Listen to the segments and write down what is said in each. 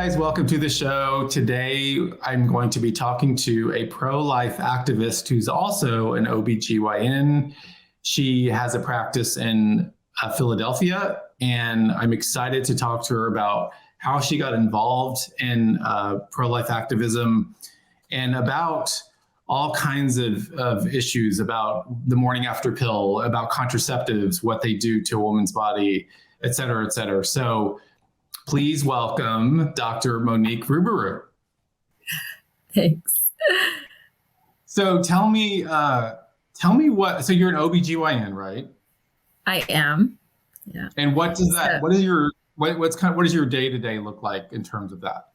guys, welcome to the show. Today, I'm going to be talking to a pro-life activist who's also an OBGYN. She has a practice in Philadelphia, and I'm excited to talk to her about how she got involved in pro-life activism and about all kinds of issues about the morning after pill, about contraceptives, what they do to a woman's body, et cetera, et cetera. So please welcome Dr. Monique Ruberu. Thanks. So tell me what, so you're an OBGYN, right? I am. Yeah. And what does that, what does your day-to-day look like in terms of that?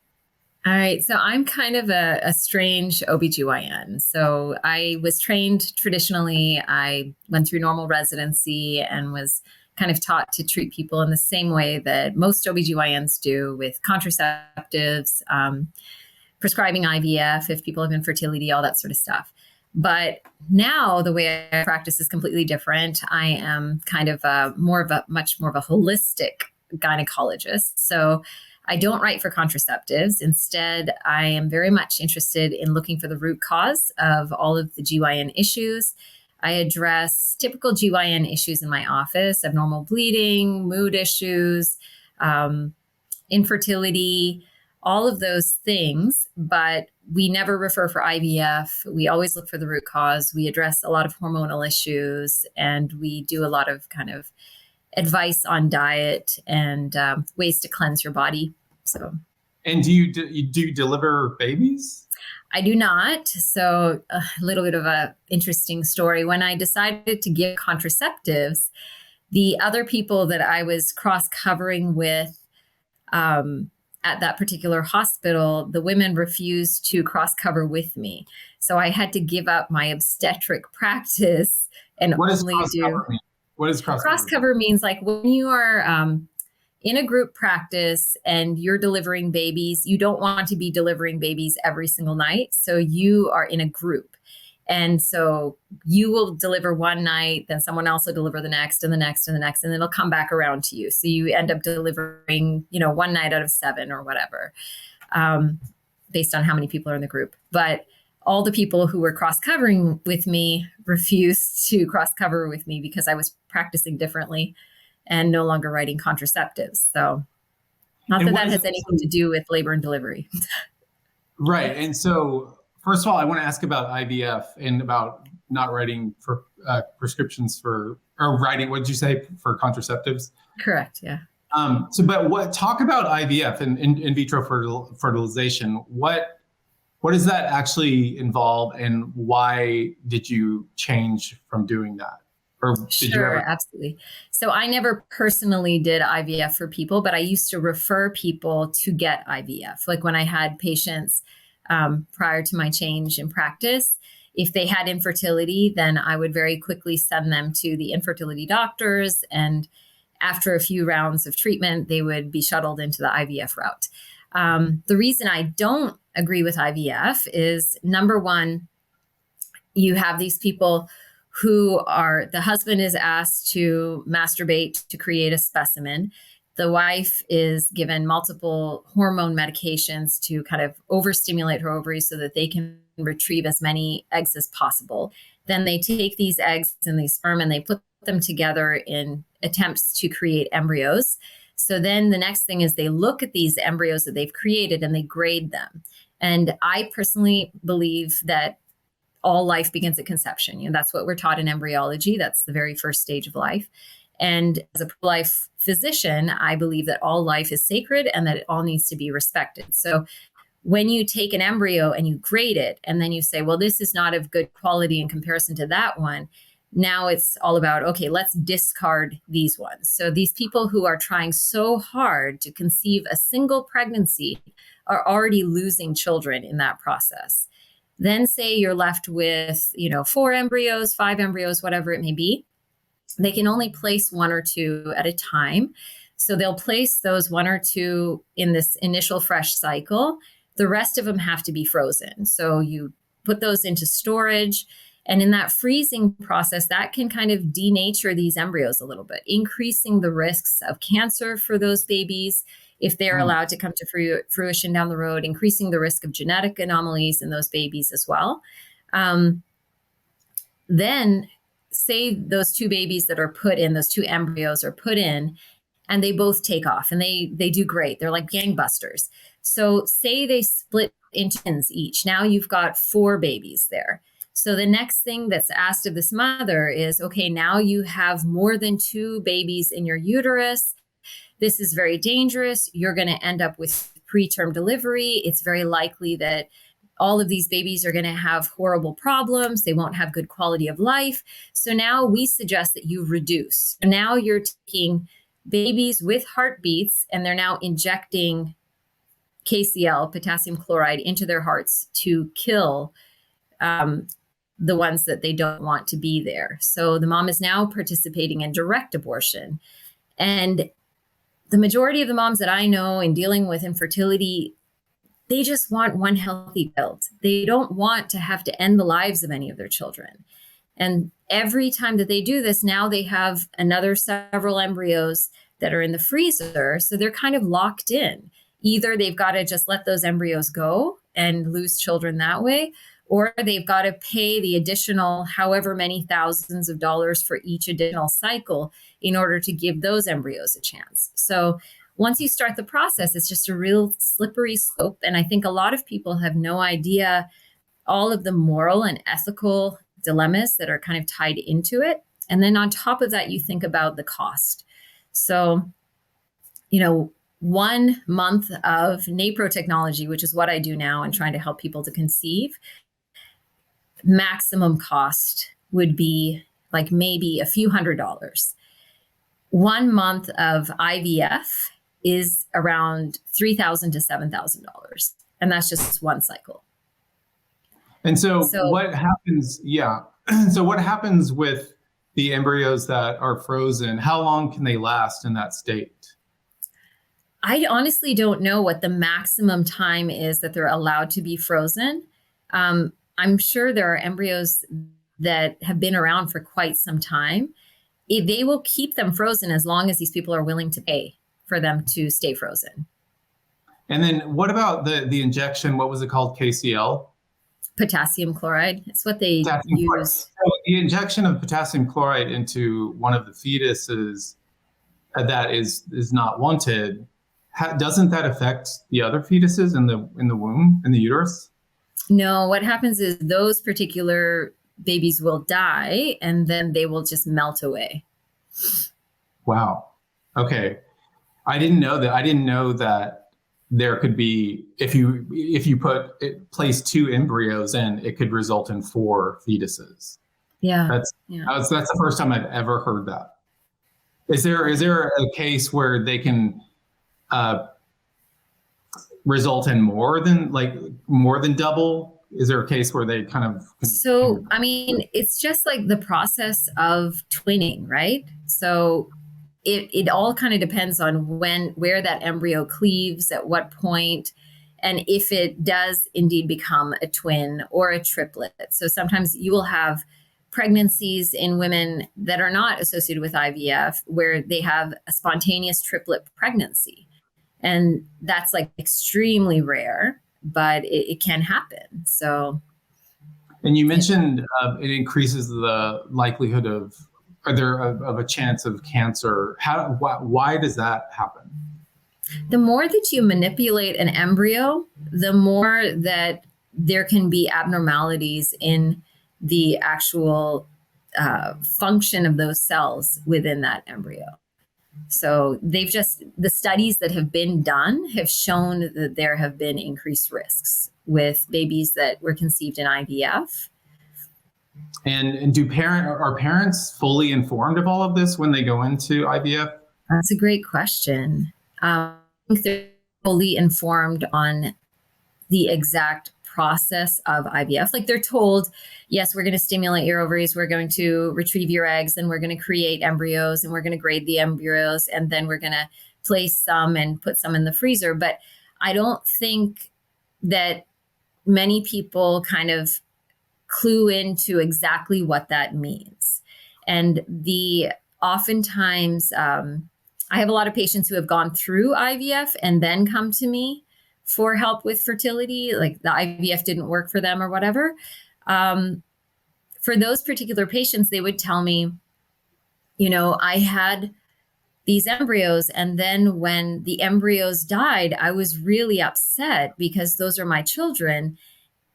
All right. So I'm kind of a strange OBGYN. So I was trained traditionally. I went through normal residency and was kind of taught to treat people in the same way that most OBGYNs do, with contraceptives, prescribing IVF if people have infertility, all that sort of stuff. But now the way I practice is completely different. I am kind of much more of a holistic gynecologist. So I don't write for contraceptives. Instead, I am very much interested in looking for the root cause of all of the GYN issues. I address typical GYN issues in my office: abnormal bleeding, mood issues, infertility, all of those things. But we never refer for IVF. We always look for the root cause. We address a lot of hormonal issues, and we do a lot of kind of advice on diet and ways to cleanse your body. So, and do you deliver babies? I do not. So a little bit of a interesting story. When I decided to give contraceptives, the other people that I was cross-covering with at that particular hospital, the women refused to cross-cover with me. So I had to give up my obstetric practice and only do. What does cross-cover mean? Cross-cover means like when you are in a group practice and you're delivering babies, you don't want to be delivering babies every single night. So you are in a group. And so you will deliver one night, then someone else will deliver the next and the next and the next, and then it'll come back around to you. So you end up delivering, one night out of 7 or whatever, based on how many people are in the group. But all the people who were cross-covering with me refused to cross-cover with me because I was practicing differently and no longer writing contraceptives. So not that that has anything to do with labor and delivery. Right. And so first of all, I want to ask about IVF and about not writing for prescriptions or writing, what did you say, for contraceptives? Correct. Yeah. Talk about IVF and in vitro fertilization. What does that actually involve, and why did you change from doing that? Sure, absolutely. So I never personally did IVF for people, but I used to refer people to get IVF. Like when I had patients prior to my change in practice, if they had infertility, then I would very quickly send them to the infertility doctors. And after a few rounds of treatment, they would be shuttled into the IVF route. The reason I don't agree with IVF is, number one, you have these people who the husband is asked to masturbate to create a specimen. The wife is given multiple hormone medications to kind of overstimulate her ovaries so that they can retrieve as many eggs as possible. Then they take these eggs and these sperm and they put them together in attempts to create embryos. So then the next thing is they look at these embryos that they've created and they grade them. And I personally believe that all life begins at conception. That's what we're taught in embryology. That's the very first stage of life. And as a pro-life physician, I believe that all life is sacred and that it all needs to be respected. So when you take an embryo and you grade it, and then you say, well, this is not of good quality in comparison to that one, now it's all about, okay, let's discard these ones. So these people who are trying so hard to conceive a single pregnancy are already losing children in that process. Then say you're left with, 4 embryos, 5 embryos, whatever it may be. They can only place 1 or 2 at a time. So they'll place those 1 or 2 in this initial fresh cycle. The rest of them have to be frozen. So you put those into storage. And in that freezing process, that can kind of denature these embryos a little bit, increasing the risks of cancer for those babies, if they're allowed to come to fruition down the road, increasing the risk of genetic anomalies in those babies as well. Then say those two babies that are put in, those two embryos are put in, and they both take off and they do great. They're like gangbusters. So say they split into twins each. Now you've got 4 babies there. So the next thing that's asked of this mother is, okay, now you have more than 2 babies in your uterus. This is very dangerous. You're going to end up with preterm delivery. It's very likely that all of these babies are going to have horrible problems. They won't have good quality of life. So now we suggest that you reduce. Now you're taking babies with heartbeats and they're now injecting KCl, potassium chloride, into their hearts to kill the ones that they don't want to be there. So the mom is now participating in direct abortion. And the majority of the moms that I know in dealing with infertility, they just want one healthy child. They don't want to have to end the lives of any of their children. And every time that they do this, now they have another several embryos that are in the freezer. So they're kind of locked in. Either they've got to just let those embryos go and lose children that way, or they've got to pay the additional however many thousands of dollars for each additional cycle in order to give those embryos a chance. So once you start the process, it's just a real slippery slope. And I think a lot of people have no idea all of the moral and ethical dilemmas that are kind of tied into it. And then on top of that, you think about the cost. So, 1 month of Napro technology, which is what I do now and trying to help people to conceive, maximum cost would be like maybe a few $100s. 1 month of IVF is around $3,000 to $7,000. And that's just one cycle. And so what happens? Yeah. So what happens with the embryos that are frozen? How long can they last in that state? I honestly don't know what the maximum time is that they're allowed to be frozen. I'm sure there are embryos that have been around for quite some time. They will keep them frozen as long as these people are willing to pay for them to stay frozen. And then what about the injection? What was it called? KCl? Potassium chloride. It's what they use. So the injection of potassium chloride into one of the fetuses that is not wanted, doesn't that affect the other fetuses in the womb, in the uterus? No, what happens is those particular babies will die and then they will just melt away. Wow. Okay. I didn't know that. I didn't know that there could be, if you place 2 embryos in, it could result in 4 fetuses. Yeah. That's the first time I've ever heard that. Is there a case where they can result in more than double? Is there a case where they kind of? So, I mean, it's just like the process of twinning, right? So it all kind of depends on where that embryo cleaves, at what point, and if it does indeed become a twin or a triplet. So sometimes you will have pregnancies in women that are not associated with IVF where they have a spontaneous triplet pregnancy. And that's like extremely rare, but it can happen. So. And you mentioned it increases the likelihood of a chance of cancer. Why does that happen? The more that you manipulate an embryo, the more that there can be abnormalities in the actual function of those cells within that embryo. So the studies that have been done have shown that there have been increased risks with babies that were conceived in IVF. And are parents fully informed of all of this when they go into IVF? That's a great question. I think they're fully informed on the exact process of IVF. Like they're told, yes, we're going to stimulate your ovaries, we're going to retrieve your eggs, and we're going to create embryos, and we're going to grade the embryos, and then we're going to place some and put some in the freezer. But I don't think that many people kind of clue into exactly what that means. And oftentimes I have a lot of patients who have gone through IVF and then come to me for help with fertility, like the IVF didn't work for them or whatever. For those particular patients, they would tell me, I had these embryos, and then when the embryos died, I was really upset because those are my children.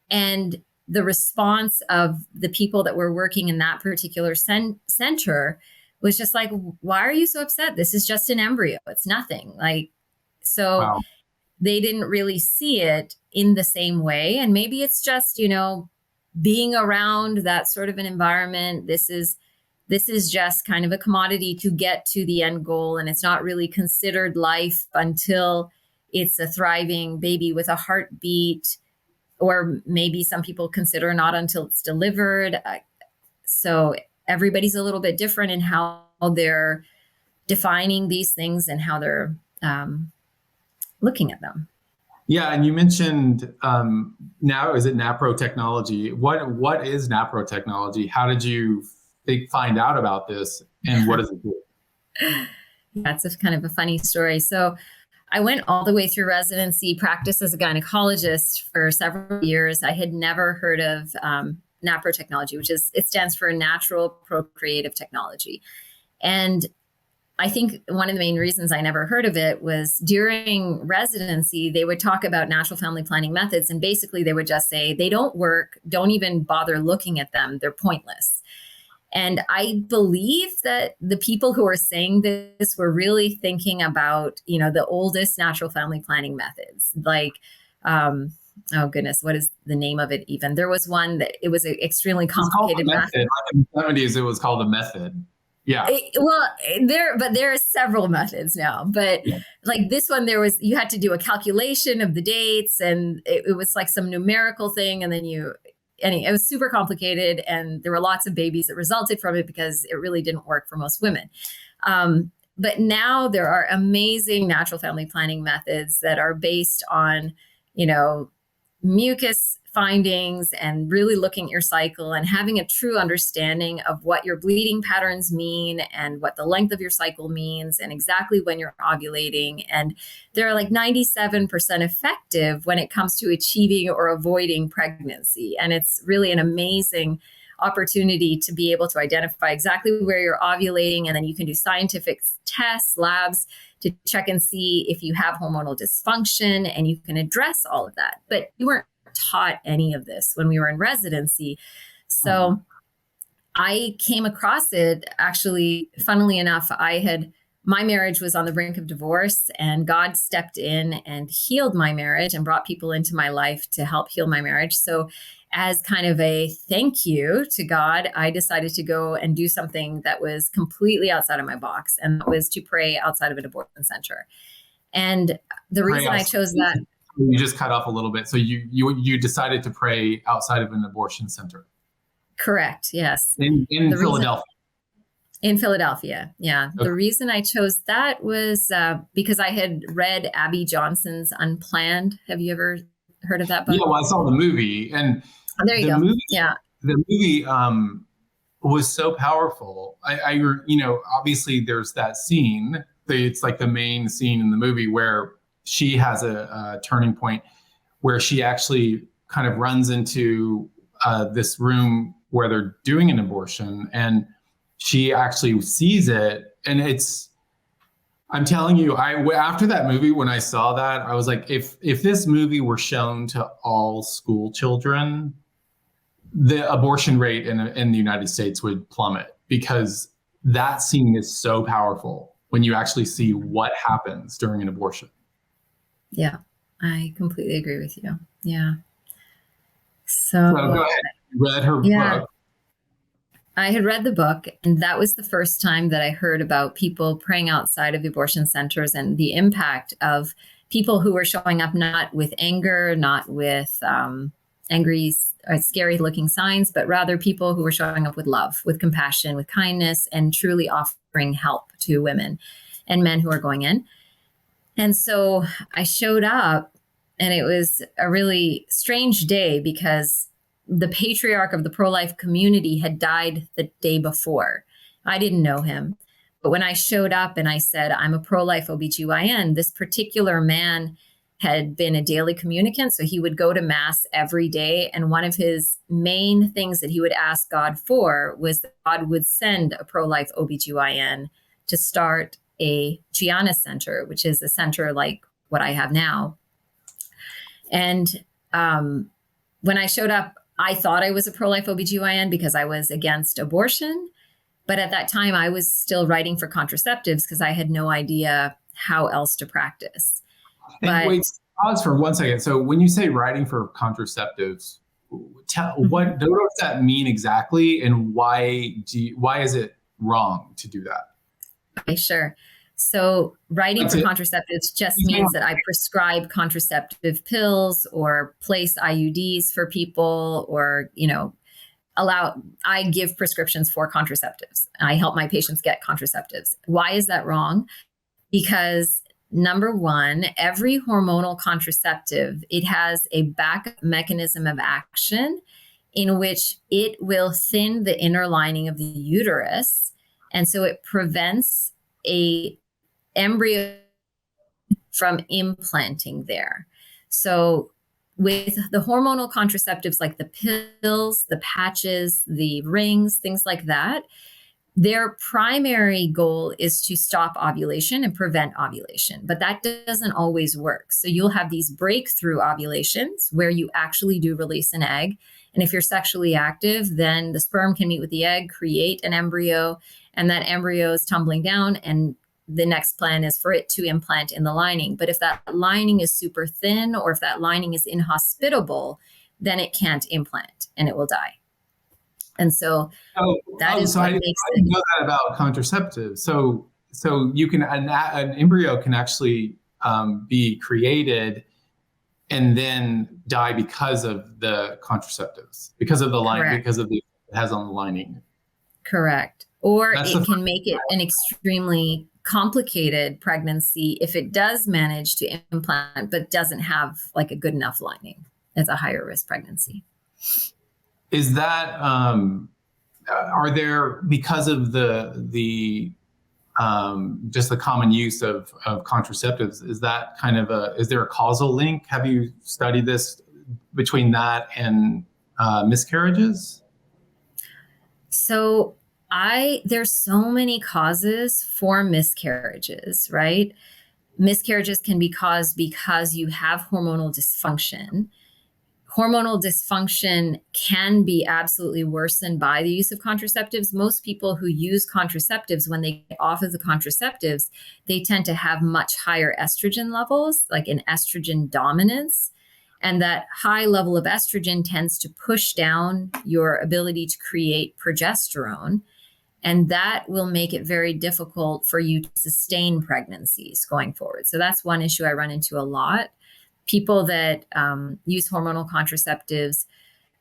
And the response of the people that were working in that particular center was just like, why are you so upset? This is just an embryo. It's nothing. So Wow. they didn't really see it in the same way. And maybe it's just, being around that sort of an environment. This is just kind of a commodity to get to the end goal. And it's not really considered life until it's a thriving baby with a heartbeat, or maybe some people consider not until it's delivered. So everybody's a little bit different in how they're defining these things and how they're looking at them. Yeah, and you mentioned now, is it Napro technology? What is Napro technology? How did you find out about this, and what does it do? That's a kind of a funny story. So I went all the way through residency, practiced as a gynecologist for several years. I had never heard of Napro technology, it stands for Natural Procreative Technology. And I think one of the main reasons I never heard of it was during residency, they would talk about natural family planning methods. And basically they would just say, they don't work. Don't even bother looking at them. They're pointless. And I believe that the people who are saying this were really thinking about, the oldest natural family planning methods. Like, oh goodness, what is the name of it even? There was one that it was an extremely complicated method. Like in the 70s, it was called a method. Yeah. There are several methods now, but like this one, you had to do a calculation of the dates, and it was like some numerical thing. And then it was super complicated, and there were lots of babies that resulted from it because it really didn't work for most women. But now there are amazing natural family planning methods that are based on, mucus findings and really looking at your cycle and having a true understanding of what your bleeding patterns mean and what the length of your cycle means and exactly when you're ovulating. And they're like 97% effective when it comes to achieving or avoiding pregnancy. And it's really an amazing opportunity to be able to identify exactly where you're ovulating. And then you can do scientific tests, labs to check and see if you have hormonal dysfunction, and you can address all of that. But you weren't taught any of this when we were in residency. So I came across it actually, funnily enough, my marriage was on the brink of divorce, and God stepped in and healed my marriage and brought people into my life to help heal my marriage. So as kind of a thank you to God, I decided to go and do something that was completely outside of my box, and that was to pray outside of an abortion center. And the reason I chose that. You just cut off a little bit. So you decided to pray outside of an abortion center. Correct. Yes. In Philadelphia. In Philadelphia. Yeah. Okay. The reason I chose that was because I had read Abby Johnson's Unplanned. Have you ever heard of that book? Yeah, well, I saw the movie, and there you go. The movie was so powerful. I obviously there's that scene. It's like the main scene in the movie where she has a turning point where she actually kind of runs into this room where they're doing an abortion, and she actually sees it. And I'm telling you, after that movie, when I saw that, I was like, if this movie were shown to all school children, the abortion rate in the United States would plummet, because that scene is so powerful when you actually see what happens during an abortion. Yeah, I completely agree with you. Yeah. So go ahead. You read her book. I had read the book, and that was the first time that I heard about people praying outside of abortion centers and the impact of people who were showing up not with anger, not with angry or scary looking signs, but rather people who were showing up with love, with compassion, with kindness, and truly offering help to women and men who are going in. And so I showed up, and it was a really strange day because the patriarch of the pro-life community had died the day before. I didn't know him, But when I showed up and I said, I'm a pro-life OBGYN, this particular man had been a daily communicant. So he would go to mass every day. And one of his main things that he would ask God for was that God would send a pro-life OBGYN to start a Gianna center, which is a center like what I have now. And when I showed up, I thought I was a pro-life OBGYN because I was against abortion. But at that time, I was still writing for contraceptives because I had no idea how else to practice. And wait, pause for 1 second. So when you say writing for contraceptives, what does that mean exactly, and why is it wrong to do that? Okay, sure. So writing for contraceptives just means that I prescribe contraceptive pills or place IUDs for people, or, I give prescriptions for contraceptives. I help my patients get contraceptives. Why is that wrong? Because number one, every hormonal contraceptive, it has a backup mechanism of action in which it will thin the inner lining of the uterus. And so it prevents a embryo from implanting there. So with the hormonal contraceptives like the pills, the patches, the rings, things like that, their primary goal is to stop ovulation and prevent ovulation, but that doesn't always work. So you'll have these breakthrough ovulations where you actually do release an egg. And if you're sexually active, then the sperm can meet with the egg, create an embryo, and that embryo is tumbling down, and the next plan is for it to implant in the lining. But if that lining is super thin, or if that lining is inhospitable, then it can't implant and it will die. And so that is what makes it. I didn't know that about contraceptives. So you can an embryo can actually be created and then die because of the contraceptives, because of the line, because of the it has on the lining. Correct. Or it can make it an extremely complicated pregnancy if it does manage to implant but doesn't have like a good enough lining. It's a higher risk pregnancy. Is that are there, because of the just the common use of contraceptives, is that kind of is there a causal link? Have you studied this between that and miscarriages? So there's so many causes for miscarriages, right? Miscarriages can be caused because you have hormonal dysfunction. Hormonal dysfunction can be absolutely worsened by the use of contraceptives. Most people who use contraceptives, when they get off of the contraceptives, they tend to have much higher estrogen levels, like an estrogen dominance. And that high level of estrogen tends to push down your ability to create progesterone. And that will make it very difficult for you to sustain pregnancies going forward. So that's one issue I run into a lot. People that use hormonal contraceptives,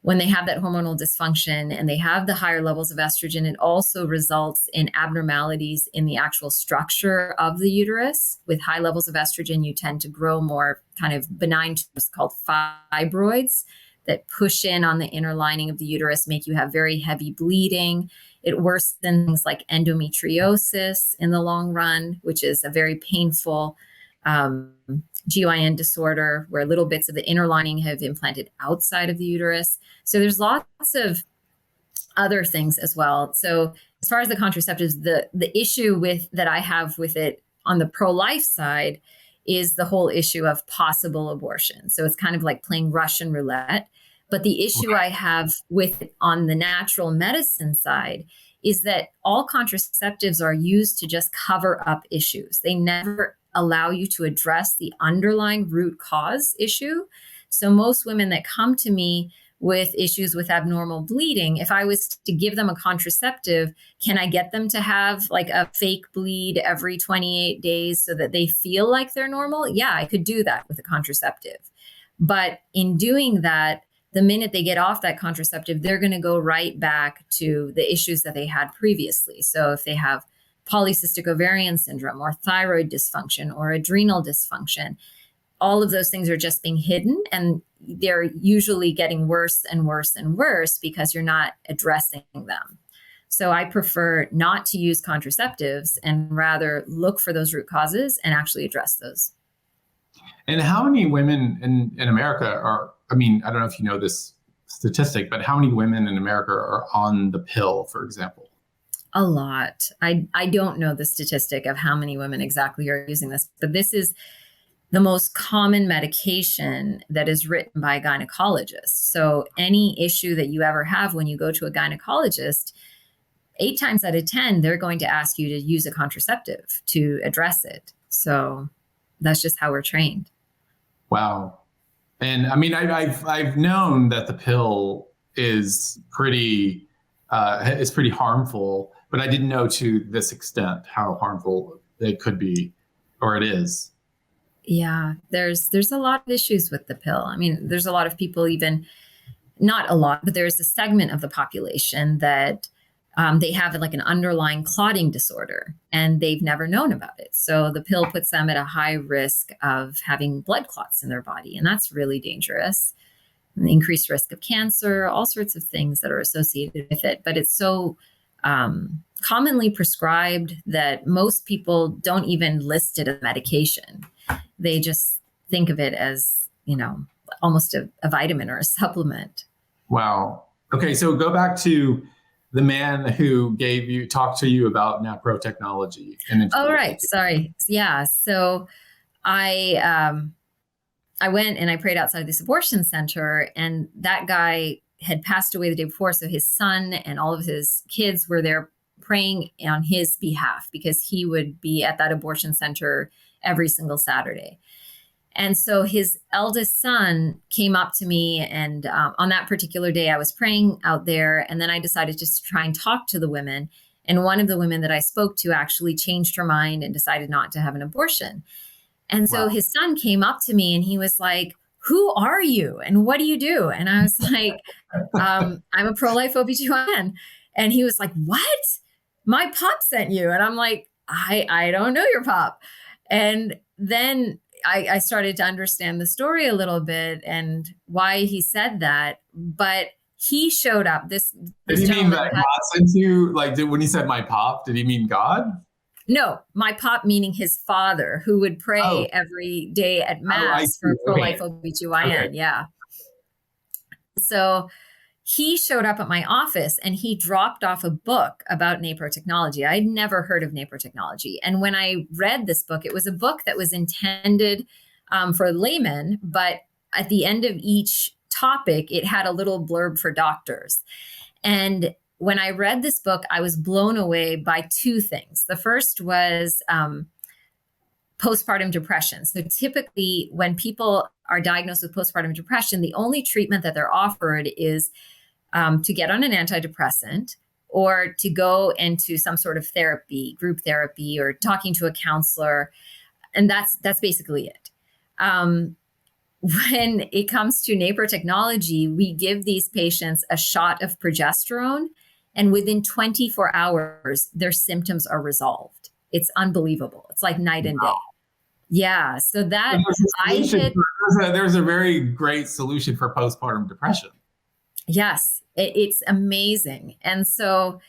when they have that hormonal dysfunction and they have the higher levels of estrogen, it also results in abnormalities in the actual structure of the uterus. With high levels of estrogen, you tend to grow more kind of benign tumors called fibroids that push in on the inner lining of the uterus, make you have very heavy bleeding. It worsens things like endometriosis in the long run, which is a very painful GYN disorder where little bits of the inner lining have implanted outside of the uterus. So there's lots of other things as well. So as far as the contraceptives, the issue that I have with it on the pro-life side is the whole issue of possible abortion. So it's kind of like playing Russian roulette. But the issue I have with it on the natural medicine side is that all contraceptives are used to just cover up issues. They never allow you to address the underlying root cause issue. So most women that come to me with issues with abnormal bleeding, if I was to give them a contraceptive, can I get them to have like a fake bleed every 28 days so that they feel like they're normal? Yeah, I could do that with a contraceptive. But in doing that, the minute they get off that contraceptive, they're going to go right back to the issues that they had previously. So if they have polycystic ovarian syndrome or thyroid dysfunction or adrenal dysfunction, all of those things are just being hidden, and they're usually getting worse and worse and worse because you're not addressing them. So I prefer not to use contraceptives and rather look for those root causes and actually address those. And how many women in America are, I mean, I don't know if you know this statistic, but how many women in America are on the pill, for example? A lot. I don't know the statistic of how many women exactly are using this, but this is the most common medication that is written by a gynecologist. So any issue that you ever have when you go to a gynecologist, 8 times out of 10, they're going to ask you to use a contraceptive to address it. So that's just how we're trained. Wow. And I mean, I've known that the pill is pretty harmful, but I didn't know to this extent how harmful it could be, or it is. Yeah, there's a lot of issues with the pill. I mean, there's a lot of people, even not a lot, but there's a segment of the population that they have like an underlying clotting disorder and they've never known about it. So the pill puts them at a high risk of having blood clots in their body. And that's really dangerous. An increased risk of cancer, all sorts of things that are associated with it. But it's so commonly prescribed that most people don't even list it as medication. They just think of it as, almost a vitamin or a supplement. Wow. Okay. So go back to the man who talked to you about Napro technology. Oh, right. Sorry. Yeah. So I went and I prayed outside this abortion center, and that guy had passed away the day before. So his son and all of his kids were there praying on his behalf because he would be at that abortion center every single Saturday. And so his eldest son came up to me, and on that particular day, I was praying out there. And then I decided just to try and talk to the women. And one of the women that I spoke to actually changed her mind and decided not to have an abortion. And so his son came up to me and he was like, "Who are you? And what do you do?" And I was like, "I'm a pro-life OBGYN." And he was like, "What? My pop sent you." And I'm like, I don't know your pop. And then I started to understand the story a little bit and why he said that. But he showed up. Did he mean that God sent you? Like, when he said my pop, did he mean God? No, my pop meaning his father, who would pray every day at Mass for pro-life OBGYN. Okay. Yeah. So he showed up at my office and he dropped off a book about Napro technology. I'd never heard of Napro technology. And when I read this book, it was a book that was intended for laymen, but at the end of each topic, it had a little blurb for doctors. And when I read this book, I was blown away by two things. The first was postpartum depression. So typically when people are diagnosed with postpartum depression, the only treatment that they're offered is to get on an antidepressant or to go into some sort of therapy, group therapy, or talking to a counselor. And that's basically it. When it comes to Napro technology, we give these patients a shot of progesterone, and within 24 hours, their symptoms are resolved. It's unbelievable. It's like night and day. Yeah. So that there's a very great solution for postpartum depression. Yes, it's amazing. And so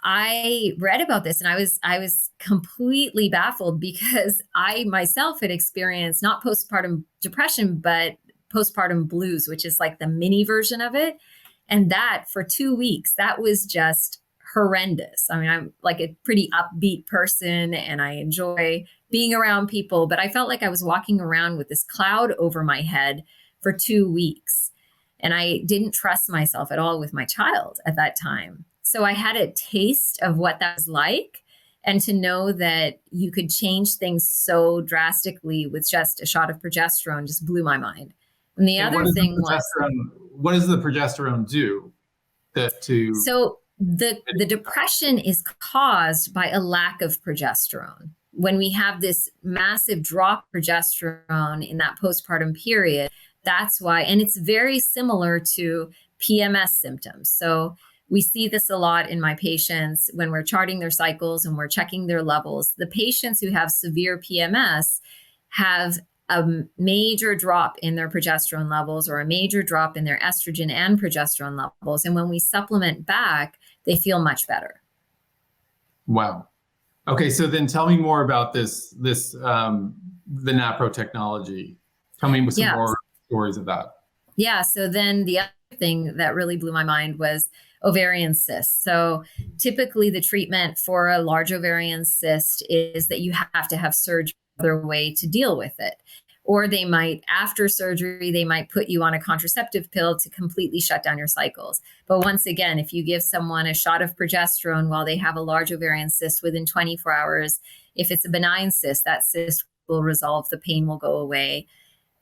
I read about this and I was completely baffled because I myself had experienced not postpartum depression, but postpartum blues, which is like the mini version of it. And that for 2 weeks, that was just horrendous. I mean, I'm like a pretty upbeat person and I enjoy being around people, but I felt like I was walking around with this cloud over my head for 2 weeks. And I didn't trust myself at all with my child at that time. So I had a taste of what that was like. And to know that you could change things so drastically with just a shot of progesterone just blew my mind. And the other thing was, what does the progesterone do? So the depression is caused by a lack of progesterone. When we have this massive drop of progesterone in that postpartum period, that's why, and it's very similar to PMS symptoms. So we see this a lot in my patients when we're charting their cycles and we're checking their levels. The patients who have severe PMS have a major drop in their progesterone levels or a major drop in their estrogen and progesterone levels. And when we supplement back, they feel much better. Wow. Okay, so then tell me more about the Napro technology. Tell me some more stories of that. Yeah. So then the other thing that really blew my mind was ovarian cysts. So typically the treatment for a large ovarian cyst is that you have to have surgery other way to deal with it. Or they might, after surgery, they might put you on a contraceptive pill to completely shut down your cycles. But once again, if you give someone a shot of progesterone while they have a large ovarian cyst within 24 hours, if it's a benign cyst, that cyst will resolve, the pain will go away,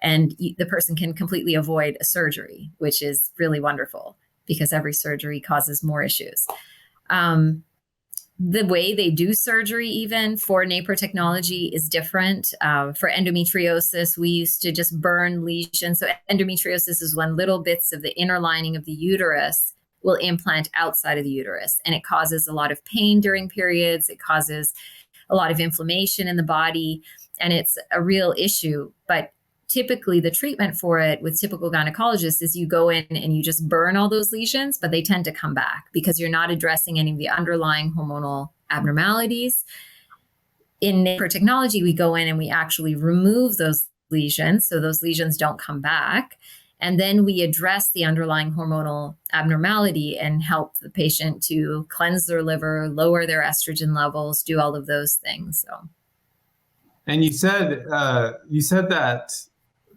and the person can completely avoid a surgery, which is really wonderful because every surgery causes more issues. The way they do surgery, even for Napro technology, is different. For endometriosis, we used to just burn lesions. So endometriosis is when little bits of the inner lining of the uterus will implant outside of the uterus, and it causes a lot of pain during periods. It causes a lot of inflammation in the body, and it's a real issue. But typically the treatment for it with typical gynecologists is you go in and you just burn all those lesions, but they tend to come back because you're not addressing any of the underlying hormonal abnormalities. In Napro technology, we go in and we actually remove those lesions, so those lesions don't come back. And then we address the underlying hormonal abnormality and help the patient to cleanse their liver, lower their estrogen levels, do all of those things. So. And you said that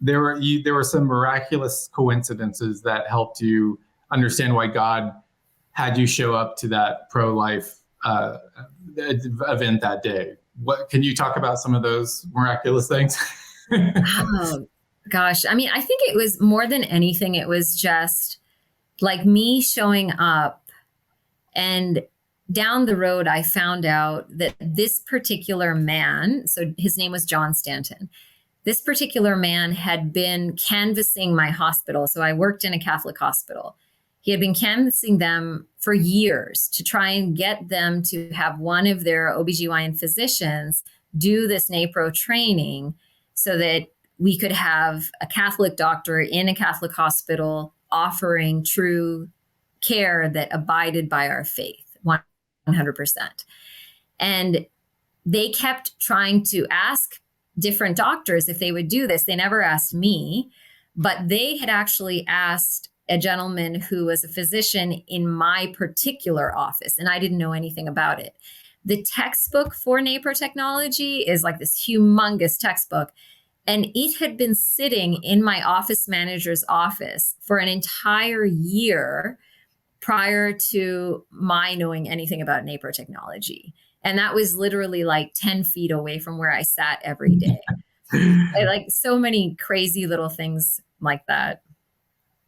there were some miraculous coincidences that helped you understand why God had you show up to that pro-life event that day. What can you talk about some of those miraculous things? Oh, gosh. I mean, I think it was more than anything, it was just like me showing up, and down the road, I found out that this particular man, so his name was John Stanton, this particular man had been canvassing my hospital. So I worked in a Catholic hospital. He had been canvassing them for years to try and get them to have one of their OBGYN physicians do this Napro training so that we could have a Catholic doctor in a Catholic hospital offering true care that abided by our faith, 100%. And they kept trying to ask different doctors if they would do this. They never asked me, but they had actually asked a gentleman who was a physician in my particular office, and I didn't know anything about it. The textbook for Napro technology is like this humongous textbook, and it had been sitting in my office manager's office for an entire year prior to my knowing anything about Napro technology. And that was literally like 10 feet away from where I sat every day. Like so many crazy little things like that.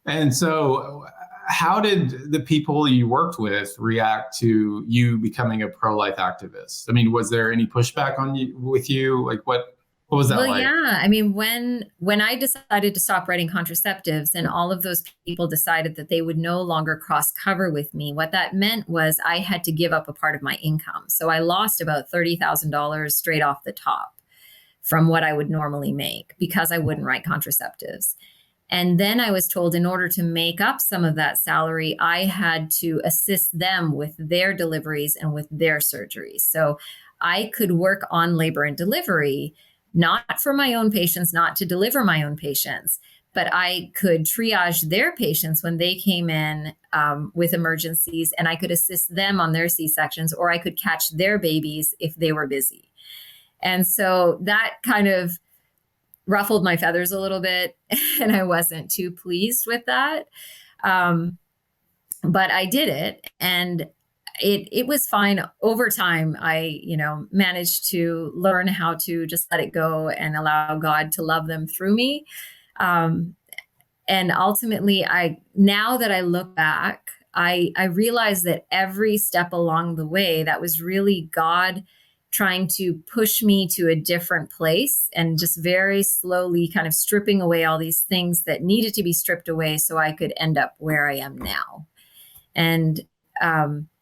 And so how did the people you worked with react to you becoming a pro-life activist? I mean, was there any pushback with you? Like what was that like? Yeah. I mean, when I decided to stop writing contraceptives and all of those people decided that they would no longer cross cover with me, what that meant was I had to give up a part of my income. So I lost about $30,000 straight off the top from what I would normally make because I wouldn't write contraceptives. And then I was told in order to make up some of that salary, I had to assist them with their deliveries and with their surgeries. So I could work on labor and delivery, not for my own patients, not to deliver my own patients, but I could triage their patients when they came in with emergencies, and I could assist them on their C-sections, or I could catch their babies if they were busy. And so that kind of ruffled my feathers a little bit, and I wasn't too pleased with that. But I did it, and it was fine. Over time, I, managed to learn how to just let it go and allow God to love them through me. And ultimately, now that I look back, I realize that every step along the way, that was really God trying to push me to a different place and just very slowly kind of stripping away all these things that needed to be stripped away so I could end up where I am now. And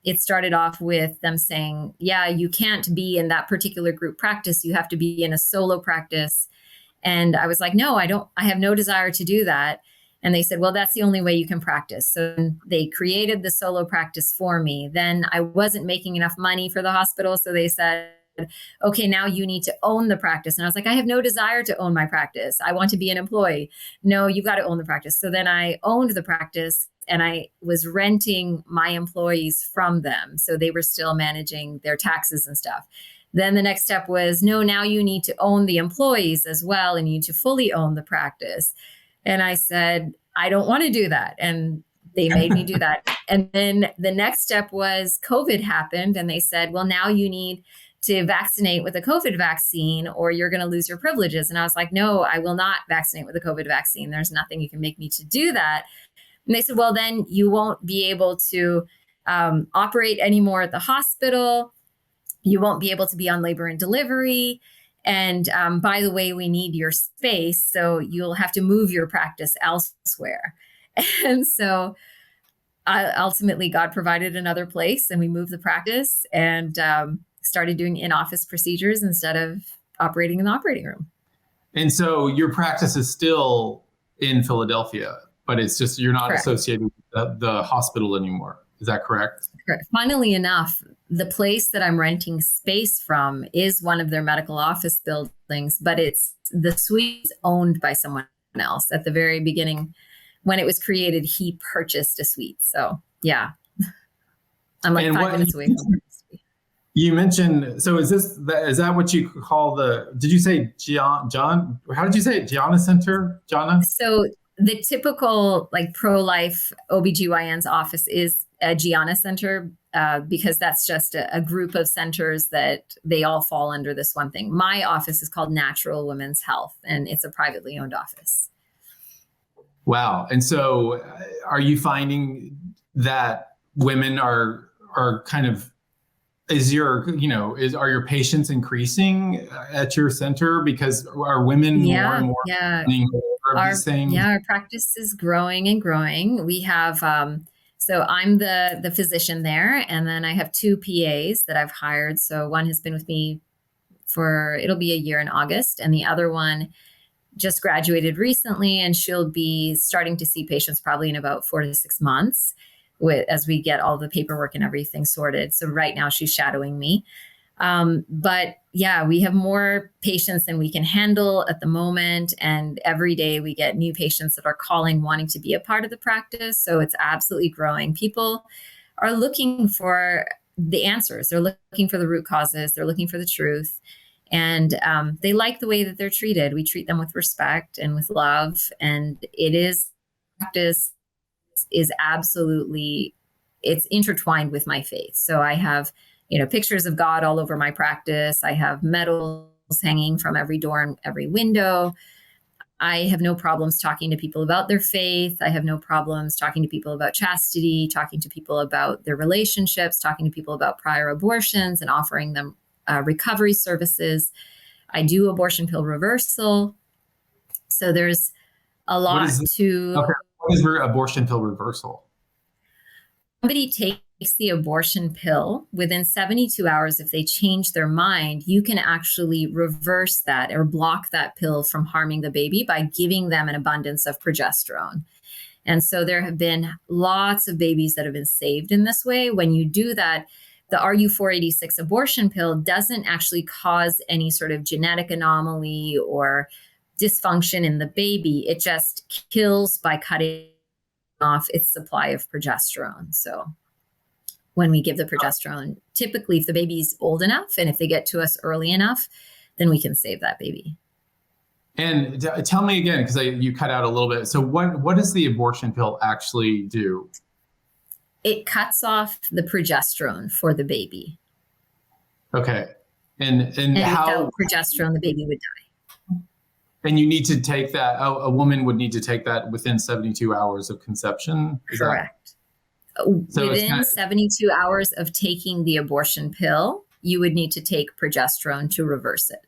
it started off with them saying, yeah, you can't be in that particular group practice. You have to be in a solo practice. And I was like, no, I have no desire to do that. And they said, well, that's the only way you can practice. So they created the solo practice for me. Then I wasn't making enough money for the hospital. So they said, okay, now you need to own the practice. And I was like, I have no desire to own my practice. I want to be an employee. No, you've got to own the practice. So then I owned the practice and I was renting my employees from them. So they were still managing their taxes and stuff. Then the next step was, no, now you need to own the employees as well, and you need to fully own the practice. And I said, I don't want to do that. And they made me do that. And then the next step was COVID happened. And they said, well, now you need to vaccinate with a COVID vaccine or you're going to lose your privileges. And I was like, no, I will not vaccinate with a COVID vaccine. There's nothing you can make me to do that. And they said, well, then you won't be able to operate anymore at the hospital. You won't be able to be on labor and delivery. And by the way, we need your space. So you'll have to move your practice elsewhere. And so ultimately, God provided another place and we moved the practice and started doing in-office procedures instead of operating in the operating room. And so your practice is still in Philadelphia, but it's just you're not associated with the hospital anymore. Is that correct? Correct. Funnily enough, the place that I'm renting space from is one of their medical office buildings, but the suite is owned by someone else. At the very beginning, when it was created, he purchased a suite. So yeah, I'm like 5 minutes away from it. You mentioned, so is that what you call did you say John? How did you say it? Gianna Center? Gianna? So the typical like pro-life OBGYN's office is a Gianna Center because that's just a group of centers that they all fall under this one thing. My office is called Natural Women's Health, and it's a privately owned office. Wow. And so are you finding that women are kind of, are your patients increasing at your center because are women more and more of these things? Yeah, our practice is growing and growing. We have, so I'm the physician there, and then I have 2 PAs that I've hired. So one has been with me it'll be a year in August, and the other one just graduated recently, and she'll be starting to see patients probably in about 4 to 6 months as we get all the paperwork and everything sorted. So right now she's shadowing me. But yeah, we have more patients than we can handle at the moment. And every day we get new patients that are calling, wanting to be a part of the practice. So it's absolutely growing. People are looking for the answers. They're looking for the root causes. They're looking for the truth. And they like the way that they're treated. We treat them with respect and with love. And practice is absolutely, it's intertwined with my faith. So I have, pictures of God all over my practice. I have medals hanging from every door and every window. I have no problems talking to people about their faith. I have no problems talking to people about chastity, talking to people about their relationships, talking to people about prior abortions and offering them recovery services. I do abortion pill reversal. So there's a lot to... Okay. What is abortion pill reversal? Somebody takes the abortion pill within 72 hours. If they change their mind, you can actually reverse that or block that pill from harming the baby by giving them an abundance of progesterone. And so there have been lots of babies that have been saved in this way. When you do that, the RU486 abortion pill doesn't actually cause any sort of genetic anomaly or dysfunction in the baby. It just kills by cutting off its supply of progesterone. So when we give the progesterone, typically if the baby's old enough and if they get to us early enough, then we can save that baby. And tell me again, because you cut out a little bit. So what does the abortion pill actually do? It cuts off the progesterone for the baby. Okay. And how... without progesterone, the baby would die. And you need to take that, a woman would need to take that within 72 hours of conception? Correct. Within 72 hours of taking the abortion pill, you would need to take progesterone to reverse it.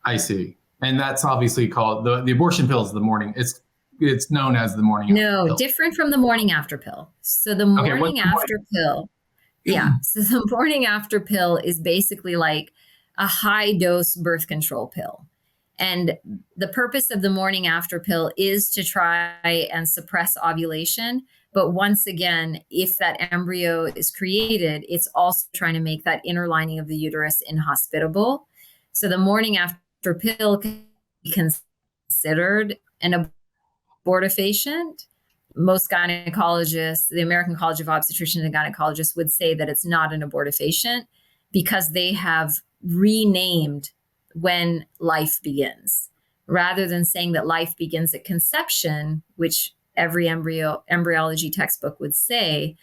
I see. And that's obviously called, the abortion pill is the morning, it's known as the morning after pill. No, different from the morning after pill. So the morning after pill, so the morning after pill is basically like a high dose birth control pill. And the purpose of the morning after pill is to try and suppress ovulation. But once again, if that embryo is created, it's also trying to make that inner lining of the uterus inhospitable. So the morning after pill can be considered an abortifacient. Most gynecologists, the American College of Obstetricians and Gynecologists, would say that it's not an abortifacient because they have renamed when life begins, rather than saying that life begins at conception, which every embryology textbook would say.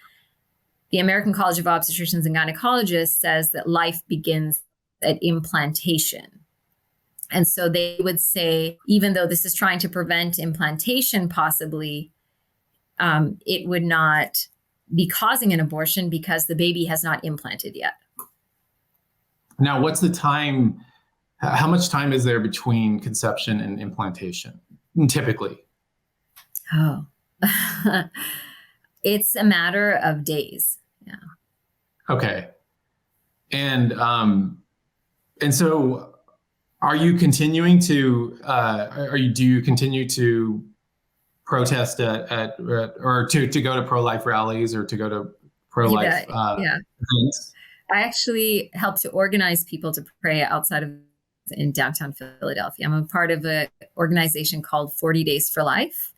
The American College of Obstetricians and Gynecologists says that life begins at implantation. And so they would say, even though this is trying to prevent implantation, possibly, it would not be causing an abortion because the baby has not implanted yet. Now, what's the time? How much time is there between conception and implantation, typically? Oh, it's a matter of days. Yeah. Okay. And so are you continuing to, do you continue to protest or to go to pro-life rallies or to go to pro-life events? I actually help to organize people to pray outside of in downtown Philadelphia. I'm a part of an organization called 40 Days for Life.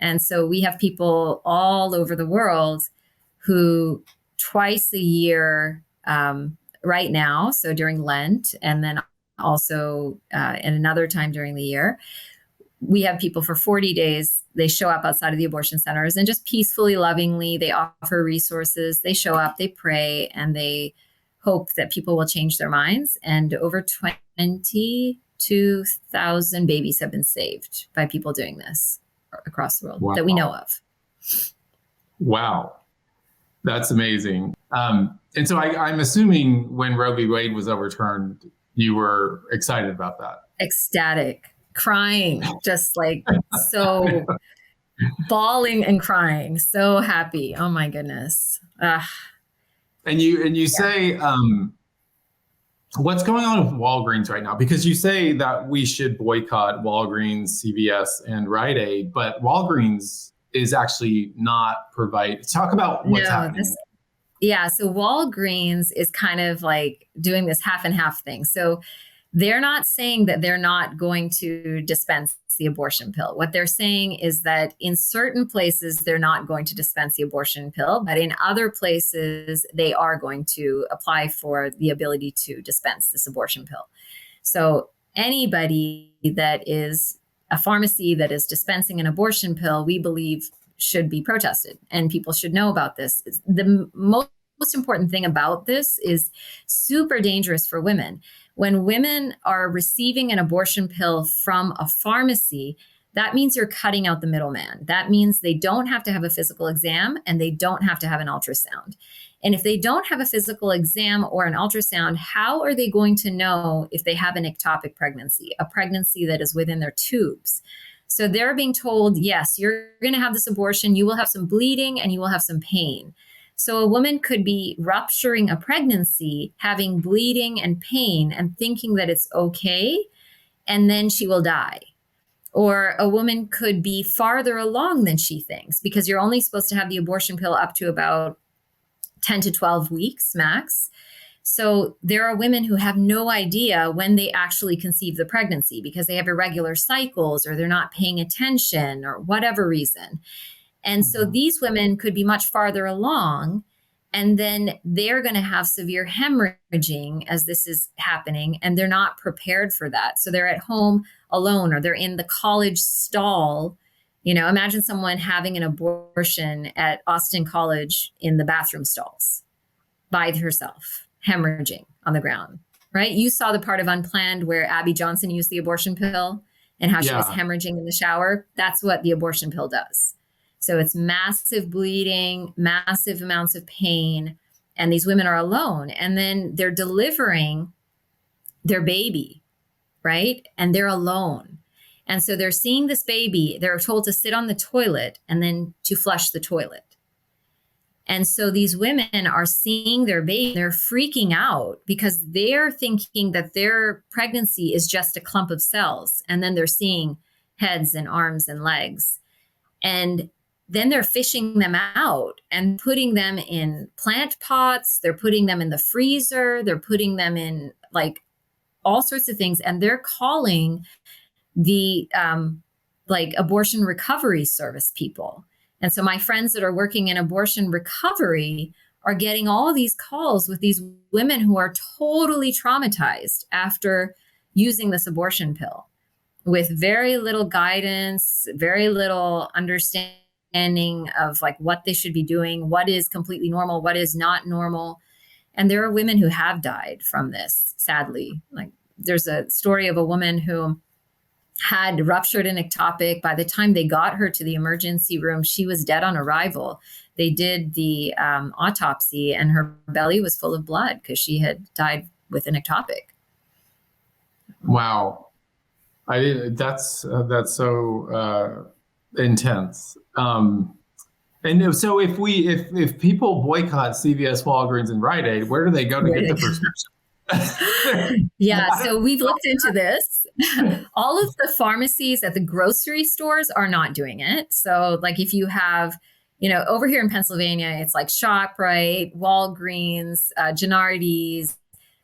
And so we have people all over the world who twice a year right now, so during Lent, and then also at another time during the year, we have people for 40 days. They show up outside of the abortion centers and just peacefully, lovingly, they offer resources. They show up, they pray, and they hope that people will change their minds. And over 22,000 babies have been saved by people doing this across the world that we know of. Wow. That's amazing. And so I'm assuming when Roe v. Wade was overturned, you were excited about that. Ecstatic, crying, just like so bawling and crying, so happy. Oh my goodness. And you say, what's going on with Walgreens right now? Because you say that we should boycott Walgreens, CVS, and Rite Aid, but Walgreens is actually not talk about what's happening. So Walgreens is kind of like doing this half and half thing. So they're not saying that they're not going to dispense the abortion pill. What they're saying is that in certain places, they're not going to dispense the abortion pill, but in other places, they are going to apply for the ability to dispense this abortion pill. So anybody that is a pharmacy that is dispensing an abortion pill, we believe should be protested, and people should know about this. The most important thing about this is super dangerous for women. When women are receiving an abortion pill from a pharmacy, that means you're cutting out the middleman. That means they don't have to have a physical exam and they don't have to have an ultrasound. And if they don't have a physical exam or an ultrasound, how are they going to know if they have an ectopic pregnancy, a pregnancy that is within their tubes? So they're being told, yes, you're going to have this abortion. You will have some bleeding and you will have some pain. So a woman could be rupturing a pregnancy, having bleeding and pain and thinking that it's okay, and then she will die. Or a woman could be farther along than she thinks, because you're only supposed to have the abortion pill up to about 10 to 12 weeks max. So there are women who have no idea when they actually conceive the pregnancy because they have irregular cycles or they're not paying attention or whatever reason. And so these women could be much farther along, and then they're going to have severe hemorrhaging as this is happening, and they're not prepared for that. So they're at home alone, or they're in the college stall. You know, imagine someone having an abortion at Austin College in the bathroom stalls by herself, hemorrhaging on the ground, right? You saw the part of Unplanned where Abby Johnson used the abortion pill and how she was hemorrhaging in the shower. That's what the abortion pill does. So it's massive bleeding, massive amounts of pain, and these women are alone. And then they're delivering their baby, right? And they're alone. And so they're seeing this baby. They're told to sit on the toilet and then to flush the toilet. And so these women are seeing their baby, they're freaking out because they're thinking that their pregnancy is just a clump of cells. And then they're seeing heads and arms and legs. And then they're fishing them out and putting them in plant pots. They're putting them in the freezer. They're putting them in like all sorts of things. And they're calling the like abortion recovery service people. And so my friends that are working in abortion recovery are getting all these calls with these women who are totally traumatized after using this abortion pill with very little guidance, very little understanding of like what they should be doing, what is completely normal, what is not normal. And there are women who have died from this, sadly. Like there's a story of a woman who had ruptured an ectopic. By the time they got her to the emergency room, she was dead on arrival. They did the autopsy and her belly was full of blood because she had died with an ectopic. Wow. That's so intense. And so if people boycott CVS, Walgreens, and Rite Aid, where do they go to get the prescription? Yeah, so we've looked into this. All of the pharmacies at the grocery stores are not doing it. So like if you have, over here in Pennsylvania, it's like ShopRite, Walgreens, Gennardi's,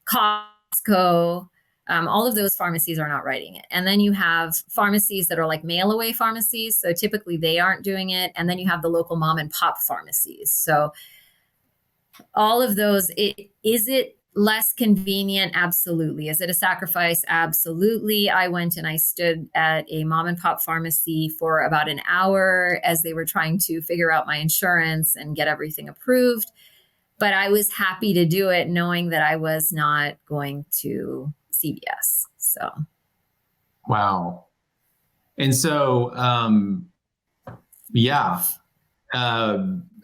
Costco, all of those pharmacies are not writing it. And then you have pharmacies that are like mail away pharmacies. So typically they aren't doing it. And then you have the local mom and pop pharmacies. So all of those, is it less convenient? Absolutely. Is it a sacrifice? Absolutely. I went and I stood at a mom and pop pharmacy for about an hour as they were trying to figure out my insurance and get everything approved. But I was happy to do it knowing that I was not going to CVS. So. Wow. And so, yeah.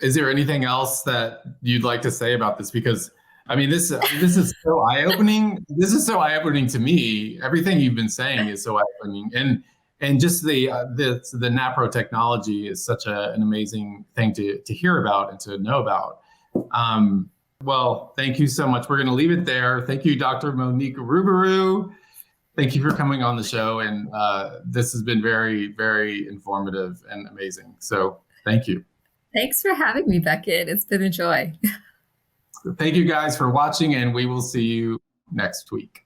Is there anything else that you'd like to say about this? Because I mean, this is so eye-opening. This is so eye-opening to me. Everything you've been saying is so eye-opening, and just the Napro technology is such an amazing thing to hear about and to know about. Well, thank you so much. We're going to leave it there. Thank you, Dr. Monique Ruberu. Thank you for coming on the show, and this has been very, very informative and amazing. So, thank you. Thanks for having me, Becket. It's been a joy. Thank you guys for watching, and we will see you next week.